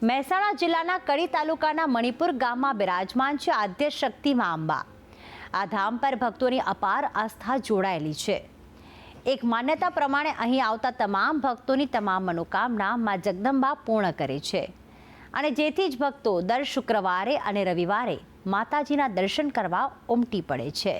મહેસાણા જિલ્લાના કડી તાલુકાના મણિપુર ગામમાં બિરાજમાન છે આદ્ય શક્તિ માં અંબા। આ ધામ પર ભક્તોની અપાર આસ્થા જોડાયેલી છે। એક માન્યતા પ્રમાણે અહીં આવતા તમામ ભક્તોની તમામ મનોકામના માં જગદંબા પૂર્ણ કરે છે અને જેથી જ ભક્તો દર શુક્રવારે અને રવિવારે માતાજીના દર્શન કરવા ઉમટી પડે છે।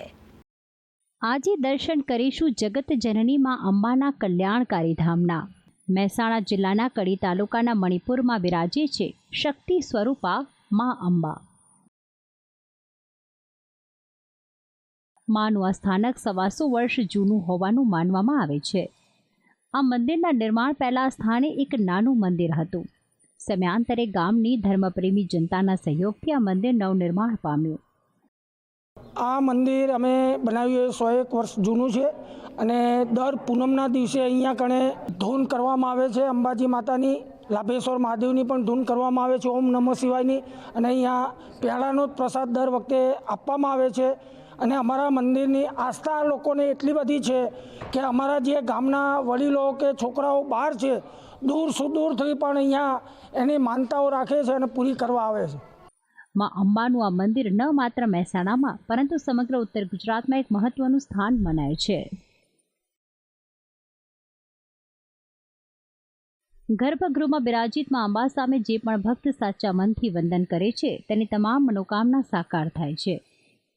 આજે દર્શન કરીશું જગત જનની માં અંબાના કલ્યાણકારી ધામના। મહેસાણા જિલ્લાના કડી તાલુકાના મણિપુરમાં બિરાજે છે શક્તિ સ્વરૂપા માં અંબા। માનું આ સ્થાનક 125 વર્ષ જૂનું હોવાનું માનવામાં આવે છે। આ મંદિરના નિર્માણ પહેલા સ્થાને એક નાનું મંદિર હતું। સમયાંતરે ગામની ધર્મપ્રેમી જનતાના સહયોગથી આ મંદિર નવનિર્માણ પામ્યું। આ મંદિર અમે બનાવ્યું 101 વર્ષ જૂનું છે અને દર પૂનમના દિવસે અહીંયા કણે ધૂન કરવામાં આવે છે। અંબાજી માતાની, લાભેશ્વર મહાદેવની પણ ધૂન કરવામાં આવે છે, ઓમ નમઃ શિવાયની। અને અહીંયા પેડાનો જ પ્રસાદ દર વખતે આપવામાં આવે છે। અને અમારા મંદિરની આસ્થા લોકોને એટલી બધી છે કે અમારા જે ગામના વડીલો કે છોકરાઓ બહાર છે, દૂર સુદૂરથી પણ અહીંયા એની માનતાઓ રાખે છે અને પૂરી કરવા આવે છે। માં અંબાનું આ મંદિર ન માત્ર મહેસાણામાં પરંતુ સમગ્ર ઉત્તર ગુજરાતમાં એક મહત્વનું સ્થાન મનાય છે। ગર્ભગૃહમાં બિરાજિત માં અંબા સામે જે પણ ભક્ત સાચા મનથી વંદન કરે છે તેની તમામ મનોકામના સાકાર થાય છે।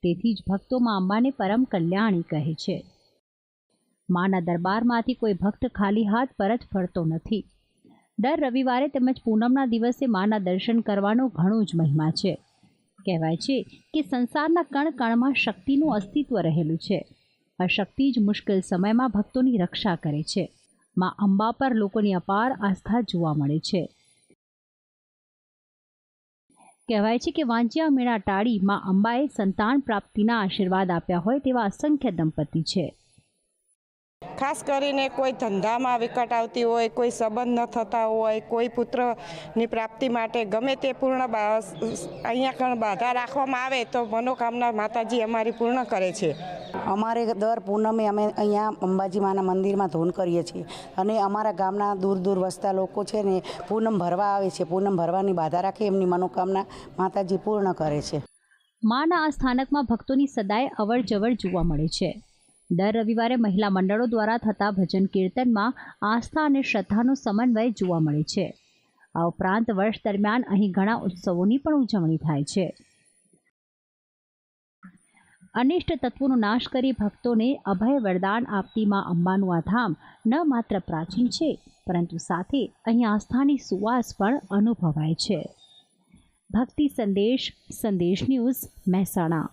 તેથી જ ભક્તો માં અંબાને પરમ કલ્યાણી કહે છે। માના દરબારમાંથી કોઈ ભક્ત ખાલી હાથ પરત ફરતો નથી। દર રવિવારે તેમજ પૂનમના દિવસે માના દર્શન કરવાનો ઘણો જ મહિમા છે। કહેવાય છે કે સંસારના કણ કણમાં શક્તિનું અસ્તિત્વ રહેલું છે। આ શક્તિ જ મુશ્કેલ સમયમાં ભક્તોની રક્ષા કરે છે। માં અંબા પર લોકોની અપાર આસ્થા જોવા મળે છે। કહેવાય છે કે વાંચ્યા મેળા ટાળી માં અંબાએ સંતાન પ્રાપ્તિના આશીર્વાદ આપ્યા હોય તેવા અસંખ્ય દંપતી છે। ખાસ કરીને કોઈ ધંધામાં વિકટ આવતી હોય, કોઈ સંબંધ ન થતા હોય, કોઈ પુત્રની પ્રાપ્તિ માટે ગમે તે પૂર્ણ અહીંયા કણ બાધા રાખવામાં આવે તો મનોકામના માતાજી અમારી પૂર્ણ કરે છે। અમારે દર પૂનમે અમે અહીંયા અંબાજી માના મંદિરમાં ધૂન કરીએ છીએ અને અમારા ગામના દૂર દૂર વસતા લોકો છે ને પૂનમ ભરવા આવે છે। પૂનમ ભરવાની બાધા રાખે એમની મનોકામના માતાજી પૂર્ણ કરે છે। માના આ સ્થાનકમાં ભક્તોની સદાય અવર જવર જોવા મળે છે। દર રવિવારે મહિલા મંડળો દ્વારા થતા ભજન કીર્તનમાં આસ્થા અને શ્રદ્ધાનો સમન્વય જોવા મળે છે। આ ઉપરાંત વર્ષ દરમિયાન અહીં ઘણા ઉત્સવોની પણ ઉજવણી થાય છે। અનિષ્ટ તત્વોનો નાશ કરી ભક્તોને અભય વરદાન આપતી માં અંબાનું આ ધામ ન માત્ર પ્રાચીન છે પરંતુ સાથે અહીં આસ્થાની સુવાસ પણ અનુભવાય છે। ભક્તિ સંદેશ ન્યૂઝ મહેસાણા।